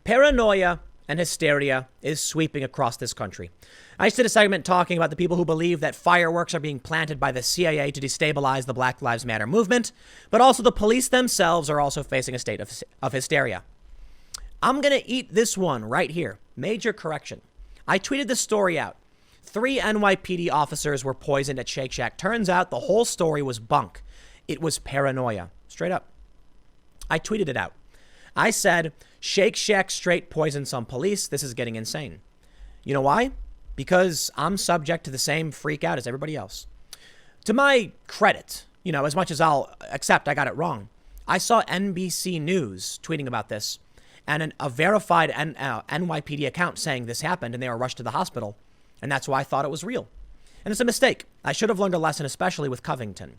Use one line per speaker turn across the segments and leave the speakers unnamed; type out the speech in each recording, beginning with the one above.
Paranoia and hysteria is sweeping across this country. I just did a segment talking about the people who believe that fireworks are being planted by the CIA to destabilize the Black Lives Matter movement, but also the police themselves are also facing a state of hysteria. I'm going to eat this one right here. Major correction. I tweeted this story out. 3 NYPD officers were poisoned at Shake Shack. Turns out the whole story was bunk. It was paranoia. Straight up. I tweeted it out. I said, Shake Shack straight poisoned some police. This is getting insane. You know why? Because I'm subject to the same freak out as everybody else. To my credit, as much as I'll accept I got it wrong, I saw NBC News tweeting about this and a verified NYPD account saying this happened and they were rushed to the hospital. And that's why I thought it was real. And it's a mistake. I should have learned a lesson, especially with Covington.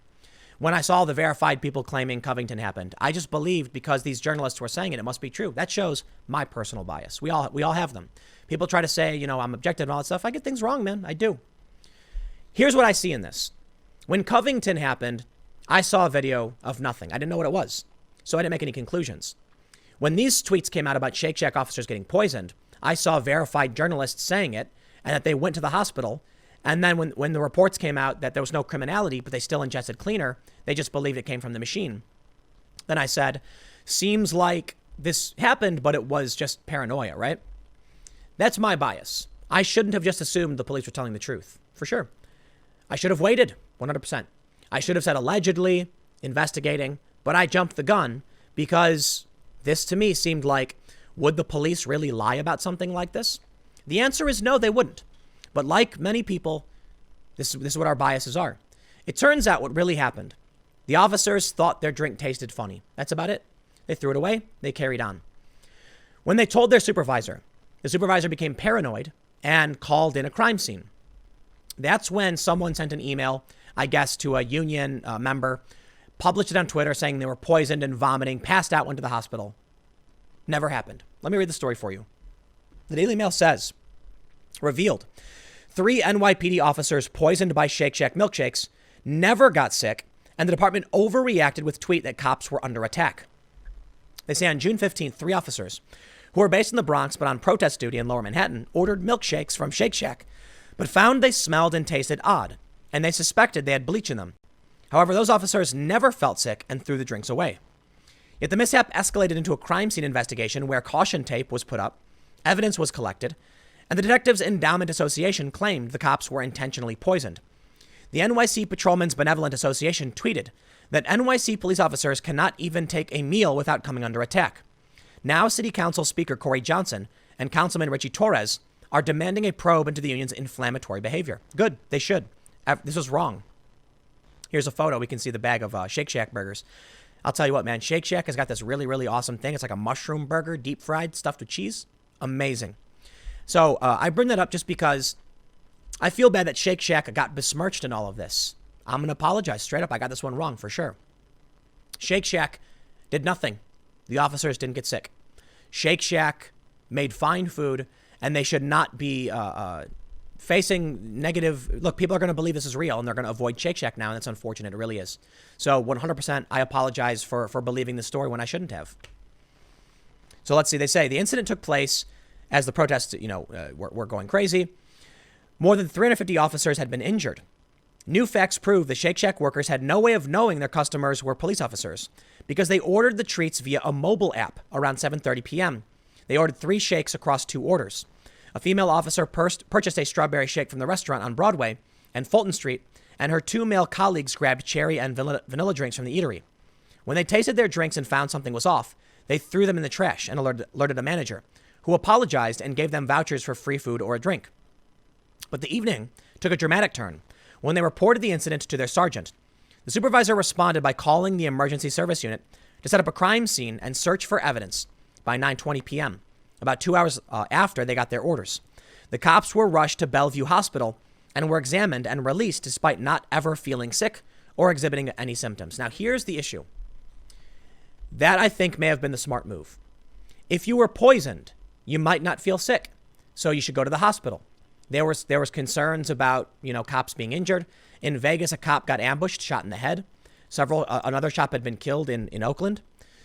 When I saw the verified people claiming Covington happened, I just believed because these journalists were saying it, it must be true. That shows my personal bias. We all have them. People try to say, I'm objective and all that stuff. I get things wrong, man. I do. Here's what I see in this. When Covington happened, I saw a video of nothing. I didn't know what it was. So I didn't make any conclusions. When these tweets came out about Shake Shack officers getting poisoned, I saw verified journalists saying it and that they went to the hospital. And then when the reports came out that there was no criminality, but they still ingested cleaner, they just believed it came from the machine. Then I said, seems like this happened, but it was just paranoia, right? That's my bias. I shouldn't have just assumed the police were telling the truth, for sure. I should have waited, 100%. I should have said allegedly, investigating, but I jumped the gun because this to me seemed like, would the police really lie about something like this? The answer is no, they wouldn't. But like many people, this is what our biases are. It turns out what really happened. The officers thought their drink tasted funny. That's about it. They threw it away. They carried on. When they told their supervisor, the supervisor became paranoid and called in a crime scene. That's when someone sent an email, I guess, to a union member, published it on Twitter saying they were poisoned and vomiting, passed out, went to the hospital. Never happened. Let me read the story for you. The Daily Mail says, revealed, 3 NYPD officers poisoned by Shake Shack milkshakes never got sick, and the department overreacted with tweet that cops were under attack. They say on June 15th, 3 officers who were based in the Bronx but on protest duty in Lower Manhattan ordered milkshakes from Shake Shack, but found they smelled and tasted odd, and they suspected they had bleach in them. However, those officers never felt sick and threw the drinks away. Yet the mishap escalated into a crime scene investigation where caution tape was put up, evidence was collected, and the Detectives Endowment Association claimed the cops were intentionally poisoned. The NYC Patrolmen's Benevolent Association tweeted that NYC police officers cannot even take a meal without coming under attack. Now, City Council Speaker Corey Johnson and Councilman Richie Torres are demanding a probe into the union's inflammatory behavior. Good, they should. This was wrong. Here's a photo. We can see the bag of Shake Shack burgers. I'll tell you what, man. Shake Shack has got this really, really awesome thing. It's like a mushroom burger, deep fried, stuffed with cheese. Amazing. So I bring that up just because I feel bad that Shake Shack got besmirched in all of this. I'm going to apologize straight up. I got this one wrong for sure. Shake Shack did nothing. The officers didn't get sick. Shake Shack made fine food, and they should not be facing negative. Look, people are going to believe this is real, and they're going to avoid Shake Shack now, and that's unfortunate. It really is. So 100%, I apologize for believing this story when I shouldn't have. So let's see. They say the incident took place as the protests, were going crazy. More than 350 officers had been injured. New facts prove the Shake Shack workers had no way of knowing their customers were police officers because they ordered the treats via a mobile app around 7:30 p.m. They ordered 3 shakes across 2 orders. A female officer purchased a strawberry shake from the restaurant on Broadway and Fulton Street, and her 2 male colleagues grabbed cherry and vanilla drinks from the eatery. When they tasted their drinks and found something was off, they threw them in the trash and alerted a manager, who apologized and gave them vouchers for free food or a drink. But the evening took a dramatic turn when they reported the incident to their sergeant. The supervisor responded by calling the emergency service unit to set up a crime scene and search for evidence by 9:20 p.m., about 2 hours after they got their orders. The cops were rushed to Bellevue Hospital and were examined and released despite not ever feeling sick or exhibiting any symptoms. Now, here's the issue. That, I think, may have been the smart move. If you were poisoned, you might not feel sick, so you should go to the hospital. There was concerns about, cops being injured. In Vegas, a cop got ambushed, shot in the head. Another cop had been killed in Oakland.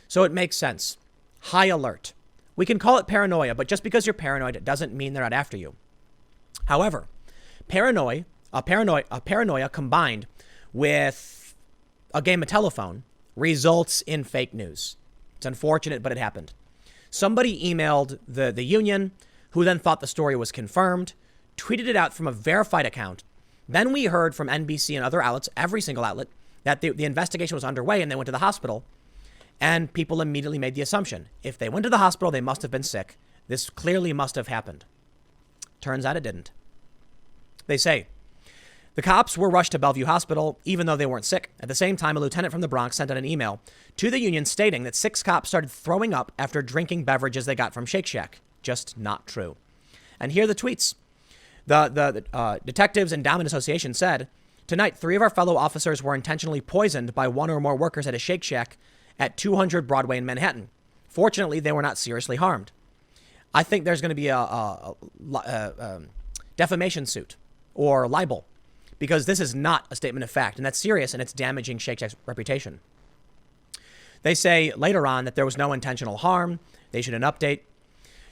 So it makes sense. High alert. We can call it paranoia, but just because you're paranoid, it doesn't mean they're not after you. However, paranoia combined with a game of telephone results in fake news. It's unfortunate, but it happened. Somebody emailed the union, who then thought the story was confirmed, tweeted it out from a verified account. Then we heard from NBC and other outlets, every single outlet, that the investigation was underway and they went to the hospital. And people immediately made the assumption, if they went to the hospital, they must have been sick. This clearly must have happened. Turns out it didn't. They say the cops were rushed to Bellevue Hospital, even though they weren't sick. At the same time, a lieutenant from the Bronx sent out an email to the union stating that 6 cops started throwing up after drinking beverages they got from Shake Shack. Just not true. And here are the tweets. The Detectives Endowment Association said, tonight, 3 of our fellow officers were intentionally poisoned by 1 or more workers at a Shake Shack at 200 Broadway in Manhattan. Fortunately, they were not seriously harmed. I think there's going to be a defamation suit or libel, because this is not a statement of fact, and that's serious, and it's damaging Shake Shack's reputation. They say later on that there was no intentional harm. They issued an update.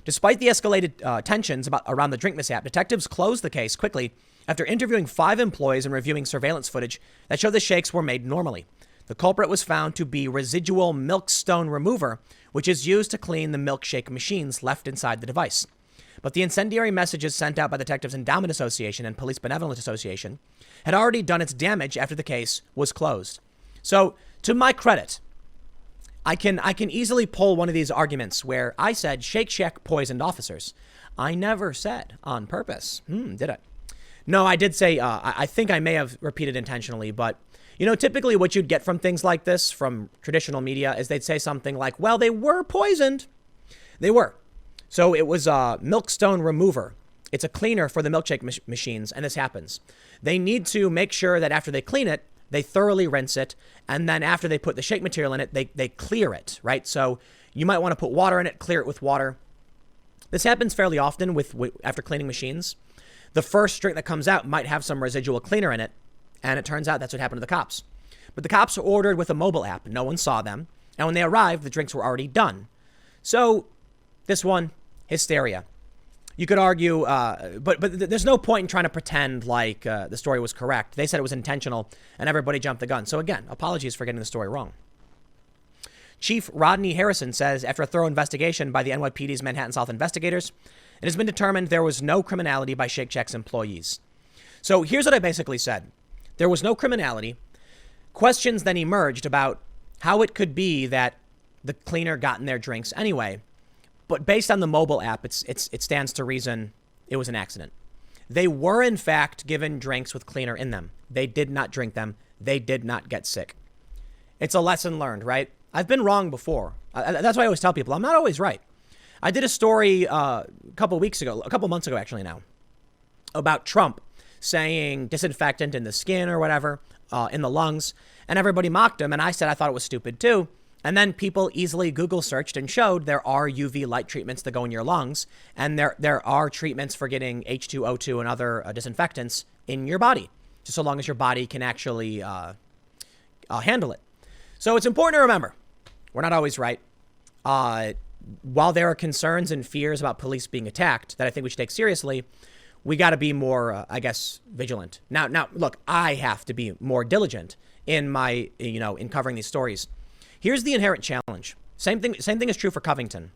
Despite the escalated tensions around the drink mishap, detectives closed the case quickly after interviewing 5 employees and reviewing surveillance footage that showed the shakes were made normally. The culprit was found to be residual milkstone remover, which is used to clean the milkshake machines left inside the device. But the incendiary messages sent out by the Detectives Endowment Association and Police Benevolent Association had already done its damage after the case was closed. So, to my credit, I can easily pull one of these arguments where I said Shake Shack poisoned officers. I never said on purpose. Did I? No, I did say, I think I may have repeated intentionally, but typically what you'd get from things like this from traditional media is they'd say something like, well, they were poisoned. They were. So it was a milkstone remover. It's a cleaner for the milkshake machines, and this happens. They need to make sure that after they clean it, they thoroughly rinse it, and then after they put the shake material in it, they clear it, right? So you might want to put water in it, clear it with water. This happens fairly often after cleaning machines. The first drink that comes out might have some residual cleaner in it, and it turns out that's what happened to the cops. But the cops ordered with a mobile app. No one saw them. And when they arrived, the drinks were already done. So this one, hysteria. You could argue, but there's no point in trying to pretend like the story was correct. They said it was intentional, and everybody jumped the gun. So again, apologies for getting the story wrong. Chief Rodney Harrison says, after a thorough investigation by the NYPD's Manhattan South investigators, it has been determined there was no criminality by Shake Shack's employees. So here's what I basically said. There was no criminality. Questions then emerged about how it could be that the cleaner got in their drinks anyway. But based on the mobile app, it stands to reason it was an accident. They were, in fact, given drinks with cleaner in them. They did not drink them. They did not get sick. It's a lesson learned, right? I've been wrong before. That's why I always tell people I'm not always right. I did a story a couple months ago, actually now, about Trump saying disinfectant in the skin or whatever, in the lungs, and everybody mocked him. And I said I thought it was stupid too. And then people easily Google searched and showed there are UV light treatments that go in your lungs, and there are treatments for getting H2O2 and other disinfectants in your body, just so long as your body can actually handle it. So it's important to remember, we're not always right. While there are concerns and fears about police being attacked that I think we should take seriously, we got to be more, vigilant. Now, look, I have to be more diligent in in covering these stories. Here's the inherent challenge. Same thing is true for Covington.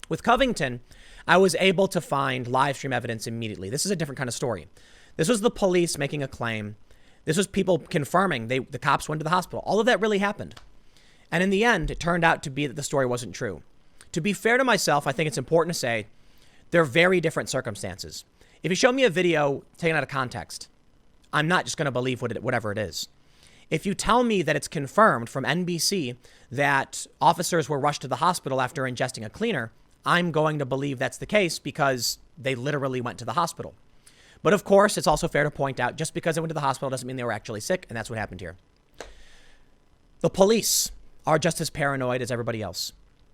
With Covington, I was able to find live stream evidence immediately. This is a different kind of story. This was the police making a claim. This was people confirming the cops went to the hospital. All of that really happened. And in the end, it turned out to be that the story wasn't true. To be fair to myself, I think it's important to say they're very different circumstances. If you show me a video taken out of context, I'm not just going to believe whatever it is. If you tell me that it's confirmed from NBC that officers were rushed to the hospital after ingesting a cleaner, I'm going to believe that's the case because they literally went to the hospital. But of course, it's also fair to point out just because they went to the hospital doesn't mean they were actually sick, and that's what happened here. The police are just as paranoid as everybody else.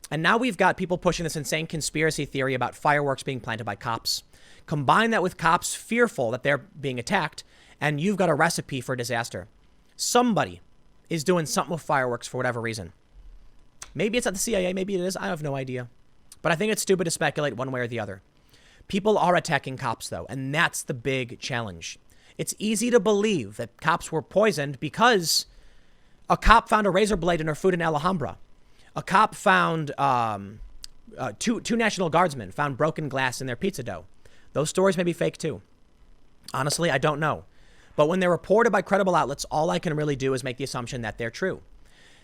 And now we've got people pushing this insane conspiracy theory about fireworks being planted by cops. Combine that with cops fearful that they're being attacked, and you've got a recipe for disaster. Somebody is doing something with fireworks for whatever reason. Maybe it's at the CIA, maybe it is. I have no idea. But I think it's stupid to speculate one way or the other. People are attacking cops, though, and that's the big challenge. It's easy to believe that cops were poisoned because a cop found a razor blade in her food in Alhambra. A cop found two National Guardsmen found broken glass in their pizza dough. Those stories may be fake, too. Honestly, I don't know. But when they're reported by credible outlets, all I can really do is make the assumption that they're true.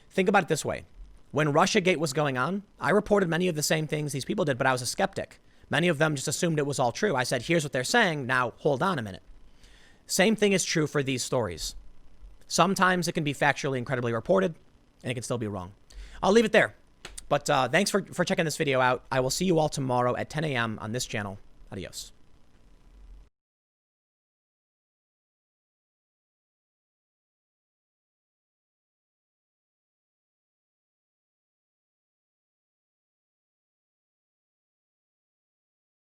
Think about it this way. When Russiagate was going on, I reported many of the same things these people did, but I was a skeptic. Many of them just assumed it was all true. I said, here's what they're saying. Now, hold on a minute. Same thing is true for these stories. Sometimes it can be factually incredibly reported, and it can still be wrong. I'll leave it there. But thanks for checking this video out. I will see you all tomorrow at 10 a.m. on this channel. Adios.